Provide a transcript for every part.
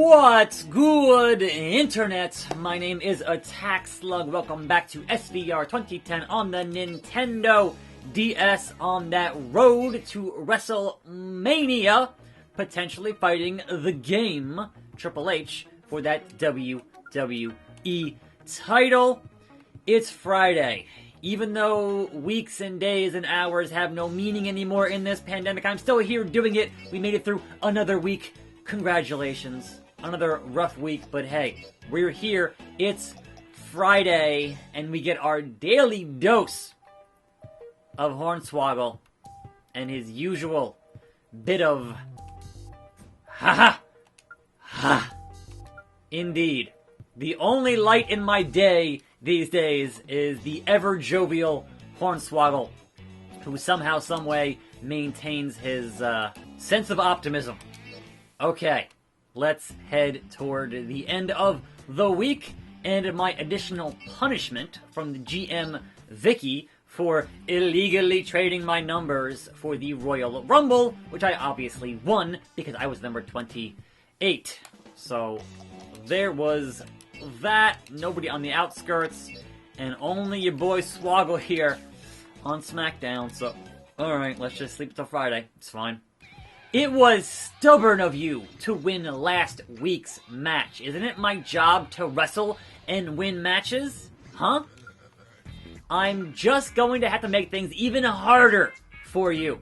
What's good, Internet? My name is attackslug. Welcome back to SVR 2010 on the Nintendo DS on that road to WrestleMania, potentially fighting the game Triple H for that WWE title. It's Friday. Even though weeks and days and hours have no meaning anymore in this pandemic, I'm still here doing it. We made it through another week. Congratulations. Another rough week, but hey, we're here. It's Friday, and we get our daily dose of Hornswoggle and his usual bit of ha. Indeed. The only light in my day these days is the ever-jovial Hornswoggle, who somehow, someway maintains his sense of optimism. Okay, let's head toward the end of the week and my additional punishment from the GM Vicky for illegally trading my numbers for the Royal Rumble, which I obviously won because I was number 28. So there was that. Nobody on the outskirts, and only your boy Swoggle here on SmackDown. So, alright, let's just sleep till Friday. It's fine. It was stubborn of you to win last week's match. Isn't it my job to wrestle and win matches? Huh? I'm just going to have to make things even harder for you.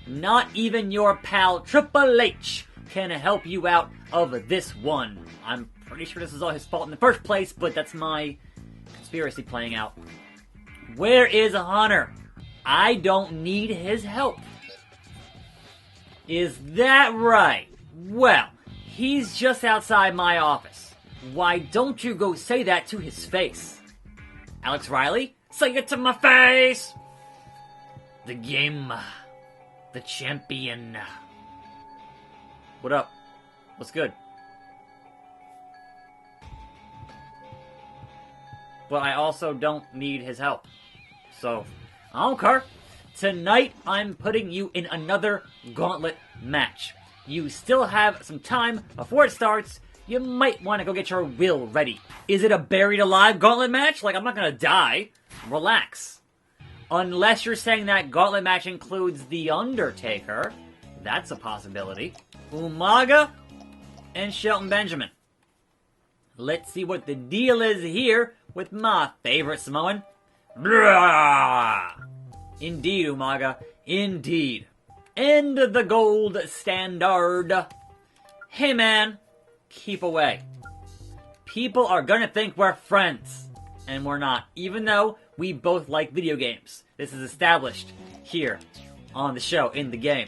Not even your pal Triple H can help you out of this one. I'm pretty sure this is all his fault in the first place, but that's my conspiracy playing out. Where is Hunter? I don't need his help. Is that right? Well, he's just outside my office. Why don't you go say that to his face? Alex Riley? Say it to my face! The game. The champion. What up? What's good? But I also don't need his help. So, I don't care. Tonight, I'm putting you in another gauntlet match. You still have some time before it starts. You might want to go get your will ready. Is it a buried alive gauntlet match? Like, I'm not gonna die. Relax. Unless you're saying that gauntlet match includes The Undertaker. That's a possibility. Umaga and Shelton Benjamin. Let's see what the deal is here with my favorite Samoan. Blah! Indeed, Umaga. Indeed. And the gold standard. Hey, man. Keep away. People are gonna think we're friends. And we're not. Even though we both like video games. This is established here on the show, in the game.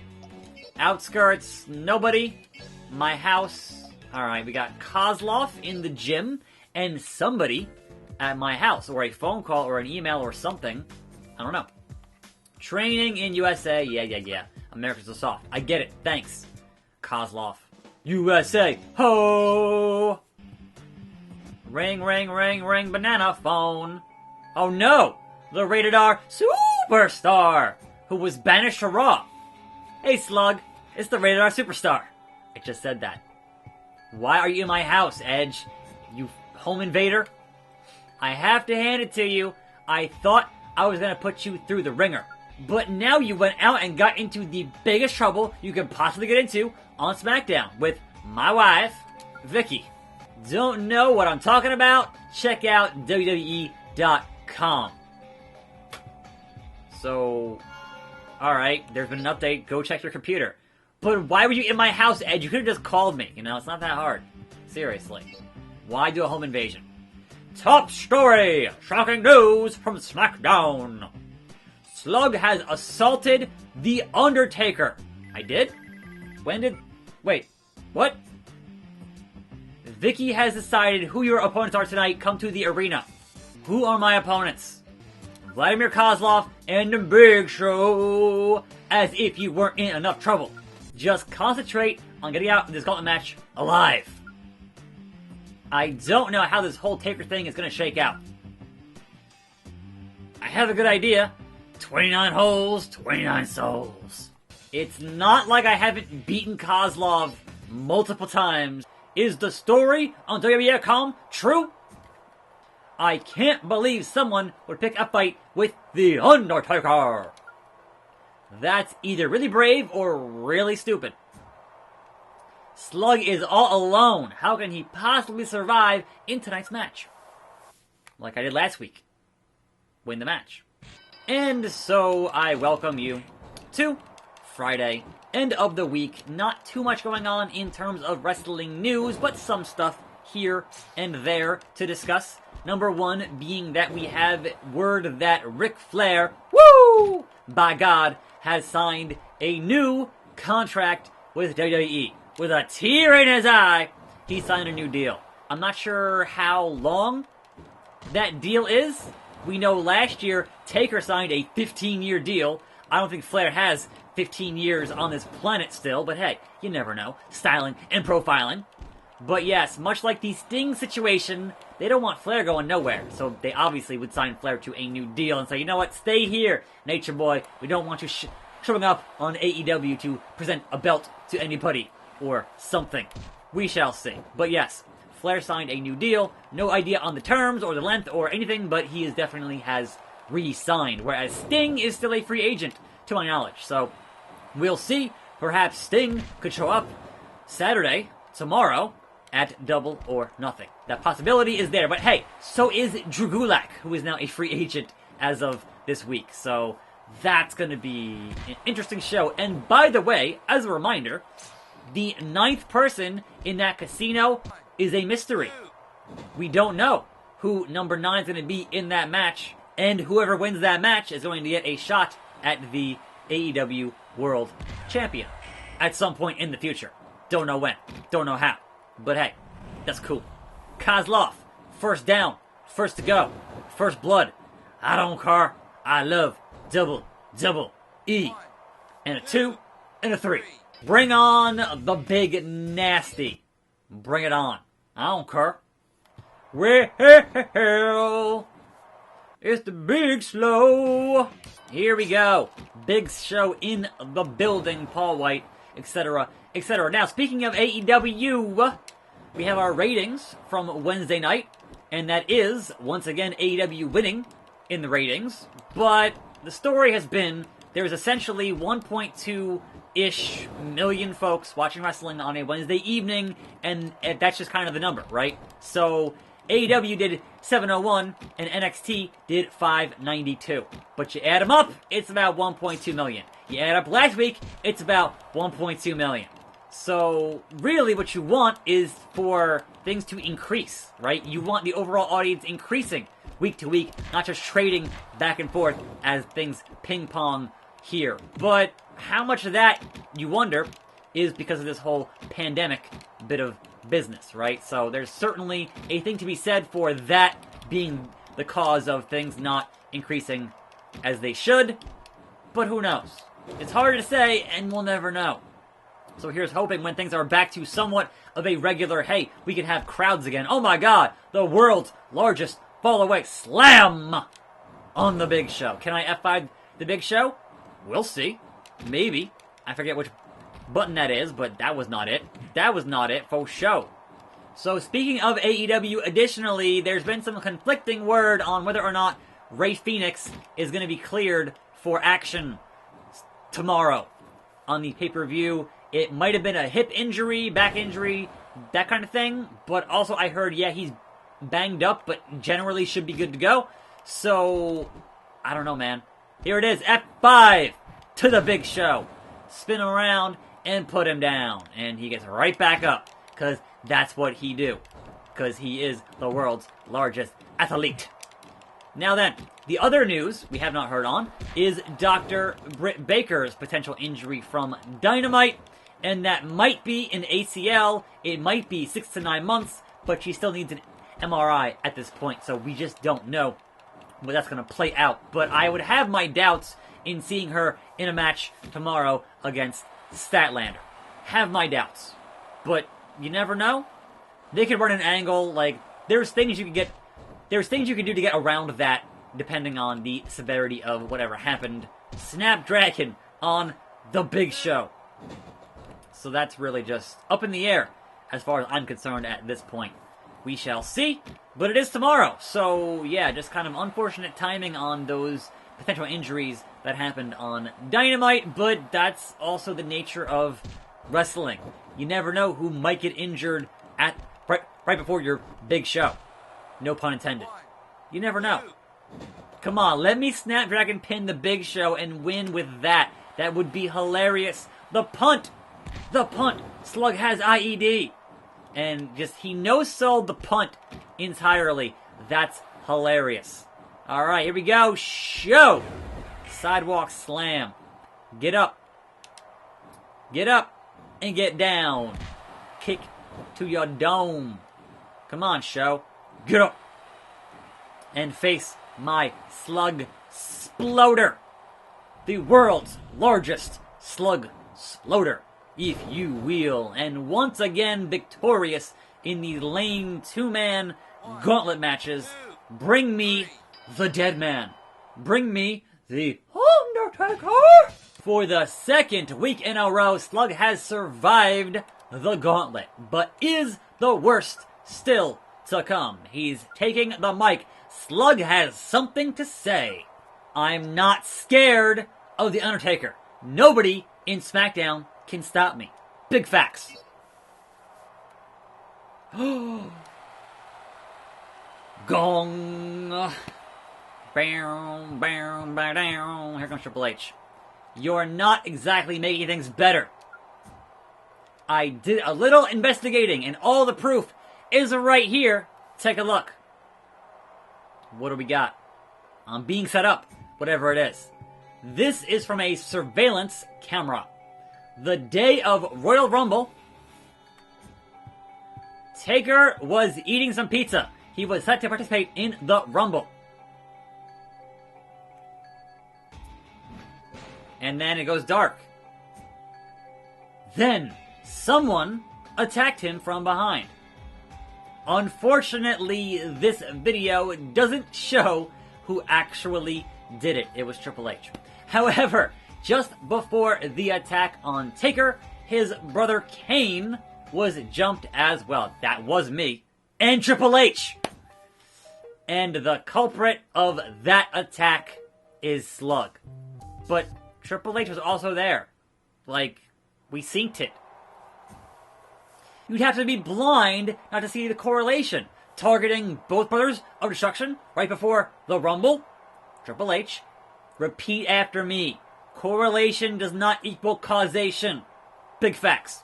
Outskirts, nobody. My house. Alright, we got Kozlov in the gym. And somebody at my house. Or a phone call or an email or something. I don't know. Training in USA, yeah. America's so soft. I get it, thanks. Kozlov. USA, ho! Ring, banana phone. Oh no! The Rated R Superstar, who was banished to Raw. Hey Slug, it's the Rated R Superstar. I just said that. Why are you in my house, Edge? You home invader? I have to hand it to you. I thought I was gonna put you through the ringer. But now you went out and got into the biggest trouble you could possibly get into on SmackDown with my wife, Vicky. Don't know what I'm talking about? Check out WWE.com. So, alright, there's been an update. Go check your computer. But why were you in my house, Ed? You could have just called me. You know, it's not that hard. Seriously. Why do a home invasion? Top story! Shocking news from SmackDown. Slug has assaulted The Undertaker. I did? When did... Wait. What? Vicky has decided who your opponents are tonight. Come to the arena. Who are my opponents? Vladimir Kozlov and The Big Show. As if you weren't in enough trouble. Just concentrate on getting out of this gauntlet match alive. I don't know how this whole Taker thing is going to shake out. I have a good idea. 29 holes, 29 souls. It's not like I haven't beaten Kozlov multiple times Is the story on WWE.com true? I can't believe someone would pick a fight with the Undertaker. That's either really brave or really stupid. Slug is all alone. How can he possibly survive in tonight's match? Like I did last week. Win the match. And so I welcome you to Friday, end of the week. Not too much going on in terms of wrestling news, but some stuff here and there to discuss. Number one being that we have word that Ric Flair, woo, by God, has signed a new contract with WWE. With a tear in his eye, he signed a new deal. I'm not sure how long that deal is. We know last year, Taker signed a 15-year deal. I don't think Flair has 15 years on this planet still, but hey, you never know. Styling and profiling. But yes, much like the Sting situation, they don't want Flair going nowhere. So they obviously would sign Flair to a new deal and say, you know what, stay here, Nature Boy. We don't want you showing up on AEW to present a belt to anybody or something. We shall see. But yes, Flair signed a new deal. No idea on the terms or the length or anything, but he is definitely has re-signed. Whereas Sting is still a free agent, to my knowledge. So we'll see. Perhaps Sting could show up Saturday, tomorrow, at Double or Nothing. That possibility is there. But hey, so is Drew Gulak, who is now a free agent as of this week. So that's going to be an interesting show. And by the way, as a reminder, the 9th person in that casino is a mystery. We don't know who number 9 is going to be in that match, and whoever wins that match is going to get a shot at the AEW World Champion at some point in the future. Don't know when, don't know how, but hey, that's cool. Kozlov, first down, first to go, first blood. I don't care. I love double E. And a 2 and a 3. Bring on the big nasty. Bring it on. I don't care. Well, it's the big slow. Here we go. Big show in the building, Paul White, etc., etc. Now, speaking of AEW, we have our ratings from Wednesday night, and that is, once again, AEW winning in the ratings. But the story has been there's essentially 1.2-ish million folks watching wrestling on a Wednesday evening, and that's just kind of the number, right? So AEW did 701, and NXT did 592. But you add them up, it's about 1.2 million. You add up last week, it's about 1.2 million. So really what you want is for things to increase, right? You want the overall audience increasing week to week, not just trading back and forth as things ping pong here. But how much of that, you wonder, is because of this whole pandemic bit of business, right? So there's certainly a thing to be said for that being the cause of things not increasing as they should, but who knows? It's hard to say, and we'll never know. So here's hoping when things are back to somewhat of a regular, hey, we can have crowds again. Oh my god, the world's largest fall away slam on the Big Show. Can I F5 the Big Show? We'll see. Maybe. I forget which button that is, but that was not it. That was not it for show. So speaking of AEW, additionally, there's been some conflicting word on whether or not Rey Fenix is going to be cleared for action tomorrow on the pay-per-view. It might have been a hip injury, back injury, that kind of thing. But also I heard, yeah, he's banged up, but generally should be good to go. So, I don't know, man. Here it is, F5 to the Big Show. Spin around and put him down. And he gets right back up, because that's what he do. Because he is the world's largest athlete. Now then, the other news we have not heard on is Dr. Britt Baker's potential injury from Dynamite. And that might be an ACL. It might be 6 to 9 months, but she still needs an MRI at this point. So we just don't know where that's going to play out. But I would have my doubts in seeing her in a match tomorrow against Statlander. Have my doubts. But you never know. They could run an angle. Like, there's things you can get. There's things you can do to get around that, depending on the severity of whatever happened. Snapdragon on the Big Show. So that's really just up in the air as far as I'm concerned at this point. We shall see, but it is tomorrow. So, yeah, just kind of unfortunate timing on those potential injuries that happened on Dynamite, but that's also the nature of wrestling. You never know who might get injured at right before your big show. No pun intended. You never know. Come on, let me Snapdragon pin the Big Show and win with that. That would be hilarious. The punt! The punt! Slug has IED. And just, he no-sold the punt entirely. That's hilarious. Alright, here we go. Show! Sidewalk slam. Get up. Get up. And get down. Kick to your dome. Come on, Show. Get up. And face my Slug Sploder. The world's largest Slug Sploder, if you will. And once again victorious in the lame two-man gauntlet matches. Bring me the Dead Man. Bring me the Undertaker. For the second week in a row, Slug has survived the gauntlet, but is the worst still to come. He's taking the mic. Slug has something to say. I'm not scared of The Undertaker. Nobody in SmackDown can stop me. Big facts. Gong. Bow, bow, bow, down. Here comes Triple H. You're not exactly making things better. I did a little investigating, and all the proof is right here. Take a look. What do we got? I'm being set up, whatever it is. This is from a surveillance camera. The day of Royal Rumble, Taker was eating some pizza. He was set to participate in the Rumble. And then it goes dark. Then, someone attacked him from behind. Unfortunately, this video doesn't show who actually did it. It was Triple H. However, just before the attack on Taker, his brother Kane was jumped as well. That was me. And Triple H! And the culprit of that attack is Slug. But Triple H was also there. Like, we synced it. You'd have to be blind not to see the correlation. Targeting both brothers of destruction right before the Rumble. Triple H. Repeat after me. Correlation does not equal causation. Big facts.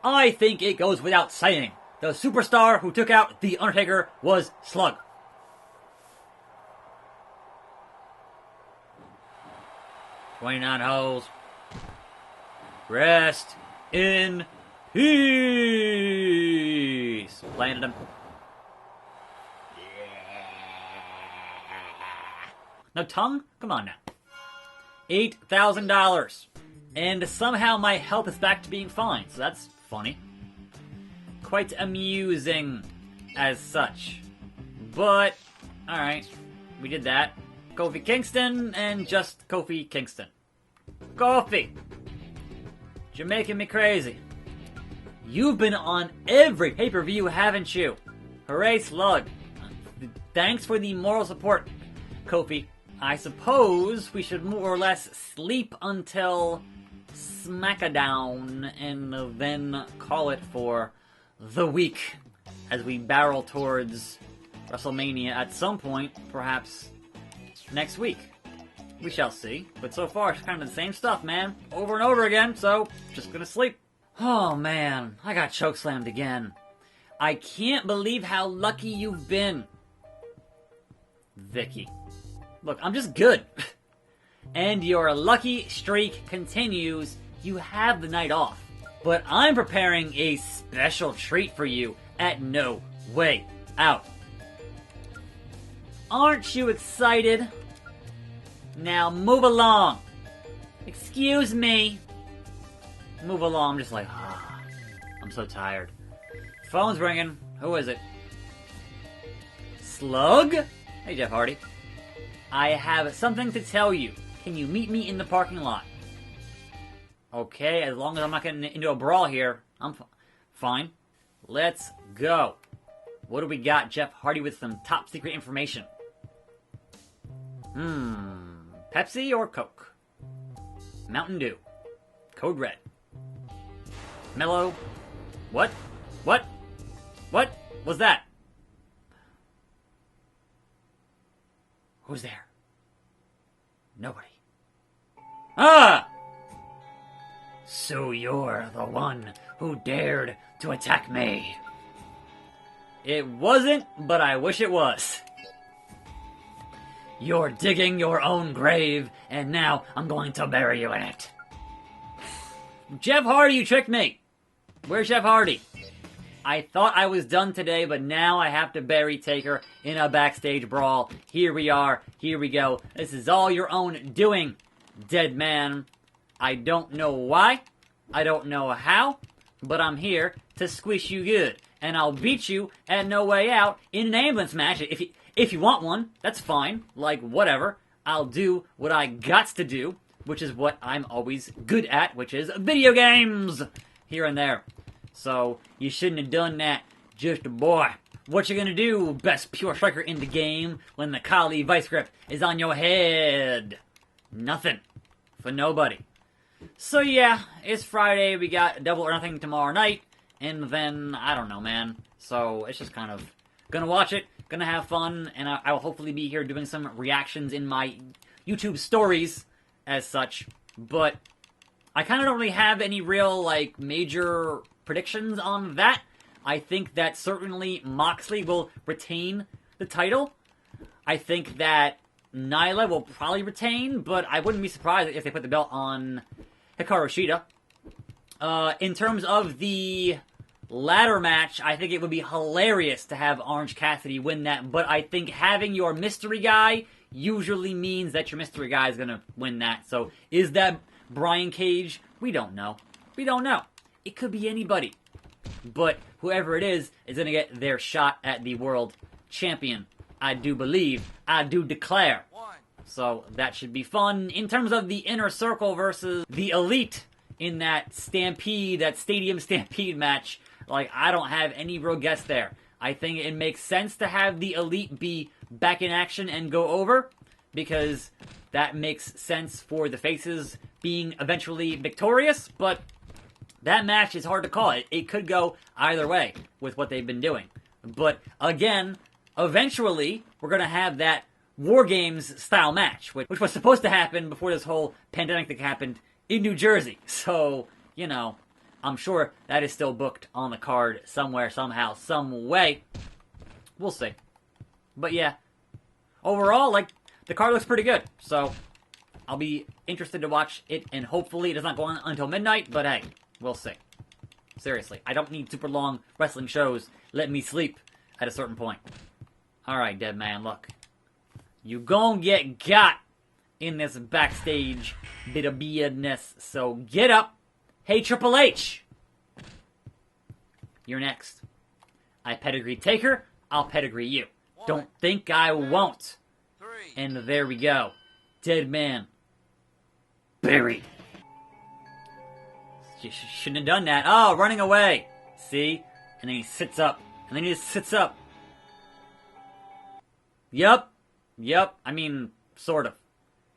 I think it goes without saying. The superstar who took out The Undertaker was Slug. "29 holes. Rest in peace." Landed him. No tongue? Come on now. $8,000. And somehow my health is back to being fine, so that's funny. Quite amusing as such. But, alright, we did that. Kofi Kingston and just Kofi Kingston. Kofi! You're making me crazy. You've been on every pay-per-view, haven't you? Hooray, Slug. Thanks for the moral support, Kofi. I suppose we should more or less sleep until SmackDown and then call it for the week as we barrel towards WrestleMania at some point, perhaps next week. We shall see. But so far, it's kind of the same stuff, man. Over and over again, so just gonna sleep. Oh, man. I got chokeslammed again. I can't believe how lucky you've been. Vicky. Look, I'm just good. And your lucky streak continues. You have the night off. But I'm preparing a special treat for you at No Way Out. Aren't you excited? Now move along. Excuse me. Move along. I'm just like, I'm so tired. Phone's ringing. Who is it? Slug? Hey, Jeff Hardy. I have something to tell you. Can you meet me in the parking lot? Okay, as long as I'm not getting into a brawl here, I'm fine. Let's go. What do we got? Jeff Hardy with some top secret information. Pepsi or Coke? Mountain Dew. Code Red. Mellow. What? What? What was that? Who's there? Nobody. Ah! So you're the one who dared to attack me. It wasn't, but I wish it was. You're digging your own grave, and now I'm going to bury you in it. Jeff Hardy, you tricked me. Where's Jeff Hardy? I thought I was done today, but now I have to bury Taker in a backstage brawl. Here we are. Here we go. This is all your own doing, dead man. I don't know why. I don't know how. But I'm here to squish you good. And I'll beat you at No Way Out in an ambulance match. If you want one, that's fine. Like, whatever. I'll do what I gots to do, which is what I'm always good at, which is video games. Here and there. So, you shouldn't have done that, just a boy. What you gonna do, best pure striker in the game, when the Kali Vice Grip is on your head? Nothing. For nobody. So yeah, it's Friday, we got Double or Nothing tomorrow night, and then, I don't know, man. So, it's just kind of gonna watch it, gonna have fun, and I will hopefully be here doing some reactions in my YouTube stories, as such. But, I kind of don't really have any real, like, major predictions on that. I think that certainly Moxley will retain the title. I think that Nyla will probably retain, but I wouldn't be surprised if they put the belt on Hikaru Shida. In terms of the ladder match, I think it would be hilarious to have Orange Cassidy win that, but I think having your mystery guy usually means that your mystery guy is going to win that. So, is that Brian Cage? We don't know. We don't know. It could be anybody. But whoever it is going to get their shot at the world champion. I do believe. I do declare. So that should be fun. In terms of the Inner Circle versus the Elite in that Stampede, that Stadium Stampede match, like, I don't have any real guess there. I think it makes sense to have the Elite be back in action and go over, because that makes sense for the faces being eventually victorious, but that match is hard to call. It could go either way with what they've been doing. But, again, eventually, we're going to have that War Games style match, which was supposed to happen before this whole pandemic thing happened in New Jersey. So, you know, I'm sure that is still booked on the card somewhere, somehow, some way. We'll see. But yeah, overall, like, the card looks pretty good. So, I'll be interested to watch it, and hopefully it does not go on until midnight, but hey, we'll see. Seriously, I don't need super long wrestling shows. Let me sleep at a certain point. Alright, dead man, look. You gon' get got in this backstage bit of business, so get up. Hey, Triple H! You're next. I pedigree Taker, I'll pedigree you. Don't think I won't. And there we go. Dead man. Buried. Shouldn't have done that. Oh, running away. See? And then he sits up. And then he just sits up. Yup. I mean, sort of.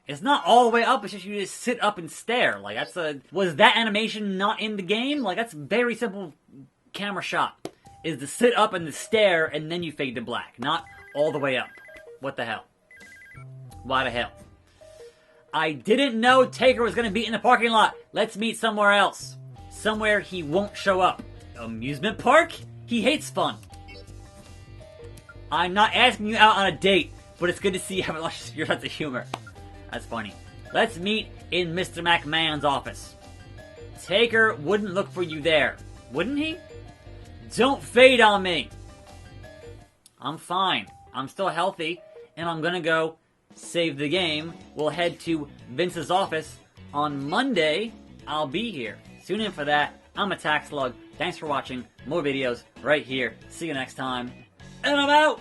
It's not all the way up, it's just you just sit up and stare. Like, that's a... Was that animation not in the game? Like, that's a very simple camera shot. Is to sit up and to stare, and then you fade to black. Not all the way up. What the hell? Why the hell? I didn't know Taker was going to be in the parking lot. Let's meet somewhere else. Somewhere he won't show up. Amusement park? He hates fun. I'm not asking you out on a date, but it's good to see you have your sense of humor. That's funny. Let's meet in Mr. McMahon's office. Taker wouldn't look for you there, wouldn't he? Don't fade on me. I'm fine. I'm still healthy, and I'm gonna go save the game. We'll head to Vince's office. On Monday, I'll be here. Tune in for that. I'm attackslug. Thanks for watching. More videos right here. See you next time. And I'm out!